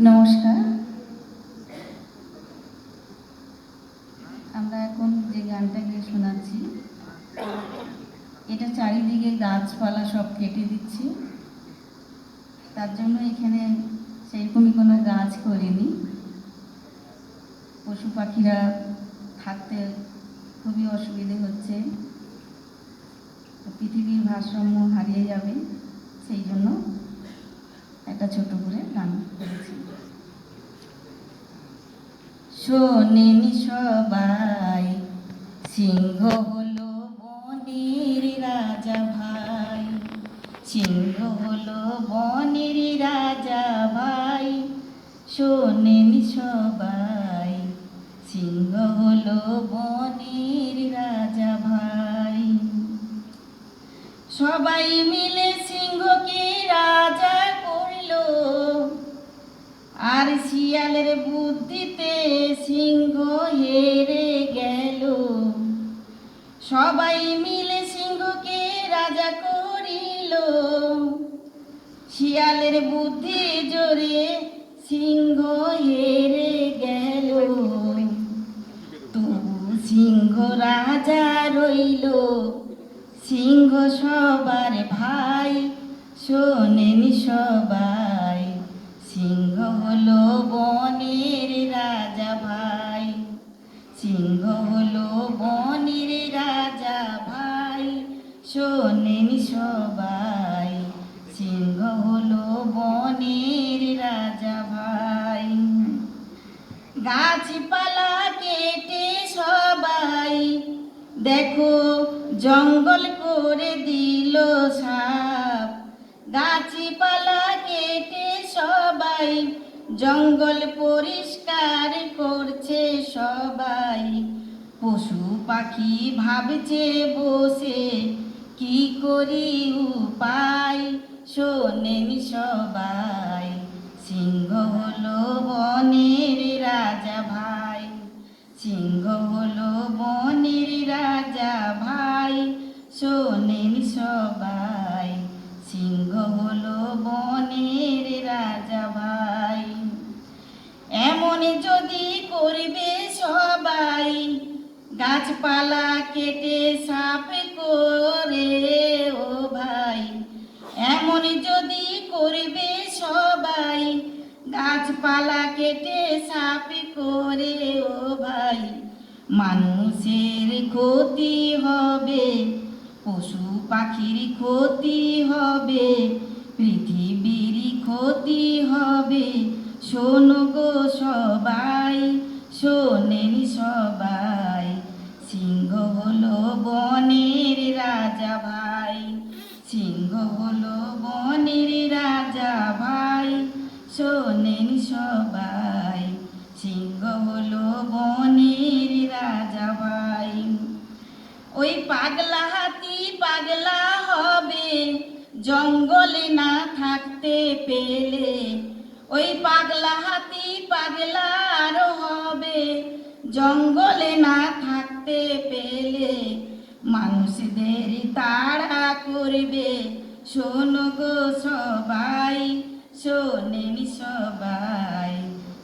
নমস্কার। আমরা এখন যে গানটা গিয়ে শোনাচ্ছি, এটা চারিদিকে গাছপালা সব কেটে দিচ্ছি, তার জন্য এখানে সেরকমই কোনো গাছ করিনি। পশু পাখিরা থাকতে খুবই অসুবিধে হচ্ছে, পৃথিবীর ভারসাম্য হারিয়ে যাবে, সেই জন্য একটা ছোট করে গান করেছি। শোনেনি সবাই, সিংহ হলো বনের রাজা ভাই, সিংহ হলো বনের রাজা ভাই। শোনেনি সবাই, সিংহ হলো বনের রাজা ভাই। সবাই মিলে সিংহকে রাজা করলো, আর শিয়ালের বুদ্ধিতে সিংহ হেরে গেল। সবাই মিলে সিংহকে রাজা করিল, শিয়ালের বুদ্ধি জোরে সিংহ হেরে গেল। তবু সিংহ রাজা রইল, সিংহ সবার ভাই। শোনেনি সবাই, সিংহ হলো বনের রাজা ভাই, সিংহ হলো বনের রাজা ভাই। শোনেনি সবাই, সিংহ হলো বনের রাজা ভাই। গাছপালা কেটে সবাই দেখো জঙ্গল করে দিল সাপ। গাছপালা কেটে সবাই জঙ্গল পরিষ্কার করছে সবাই। পশু পাখি ভাবছে বসে কি করি উপায়। শোনেনি সবাই, সিংহ হলো বনের রাজা ভাই, সিংহ হলো বনের রাজা ভাই। শোনেনি সবাই, সিংহ হলো বনের রাজা ভাই। এমন যদি করবে সবাই, গাছপালা কেটে সাপ করে ও ভাই। এমন যদি করবে সবাই, গাছপালা কেটে সাপ করে ও ভাই। মানুষের ক্ষতি হবে, পশু পাখির ক্ষতি হবে, পৃথিবীর ক্ষতি হবে। শোনো গো সবাই, শোনেনি সবাই, সিংহ হলো বনের রাজা ভাই, সিংহ হলো বনের রাজা ভাই। শোনেনি সবাই, সিংহ হলো বনের রাজা ভাই। ওই পাগলা হাতি পাগলা হবে জঙ্গলে না থাকতে পেলে। ওই পাগলা হাতি পাগলা আরো হবে জঙ্গলে না থাকতে পেলে। মানুষদের তাড়া করবে, শোনো গো সবাই, শোনেনি সবাই,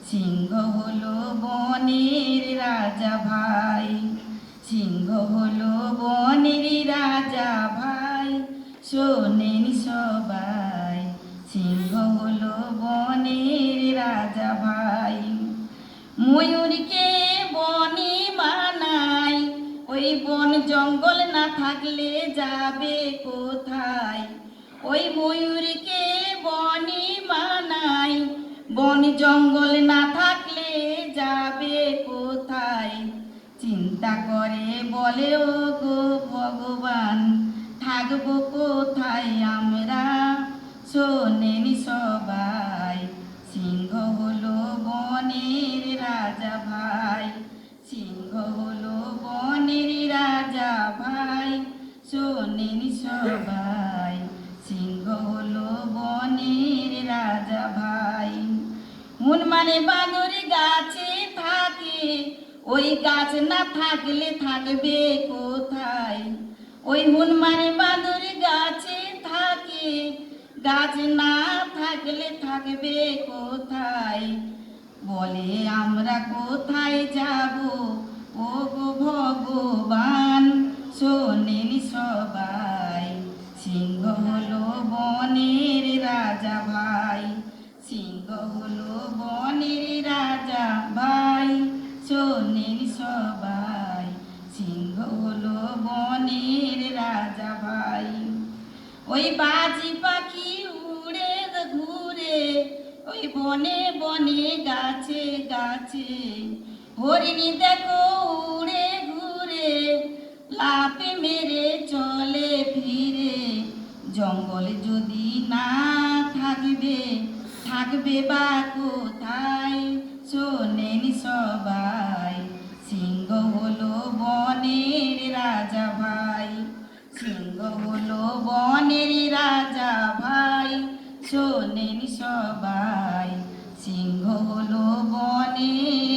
সিংহ হলো বনের রাজা ভাই, সিংহ হলো বনের রাজা ভাই। শোনেনি সবাই, সিংহ হলো বনের রাজা ভাই। ময়ূরকে বনে মানাই, ওই বন জঙ্গল না থাকলে যাবে কোথায়। ওই ময়ূরকে বনে মানাই, বন জঙ্গল না থাকলে যাবে কোথায়। চিন্তা করে বলে ও গো ভগবান, থাকবো কোথায় আমরা। শোনেনি সবাই, সিংহ হলো বনের রাজা ভাই, সিংহ হলো বনের রাজা ভাই। শোনেনি সবাই, সিংহ হলো বনের রাজা ভাই। হনুমানে বাঁদর গাছে থাকে, ওই গাছ না থাকলে থাকবে কোথায়। ওই হনুমানে বাঁদর গাছে থাকে, গাছ না থাকলে থাকবে কোথায়, বলে আমরা কোথায় যাব, ও গো ভগবান শোনেন সবাই। সিংহ হলো বনের রাজা ভাই, সিংহ হলো বনের রাজা ভাই, শোনেন সবাই। সিংহ হলো বনের রাজা ভাই। ওই বাজি পাখি উড়ে ঘুরে, ওই বনে বনে গাছে গাছে, হরিণী দেখো উড়ে ঘুরে, লাফে মেরে চলে ফিরে। জঙ্গল যদি না থাকবে, থাকবে বা কোথায়, শোনেন সবাই। সিংহ হলো বনের রাজা ভাই, সিংহ হলো বনের রাজা ভাই, শোনেন সবাই। সিংহ হলো বনের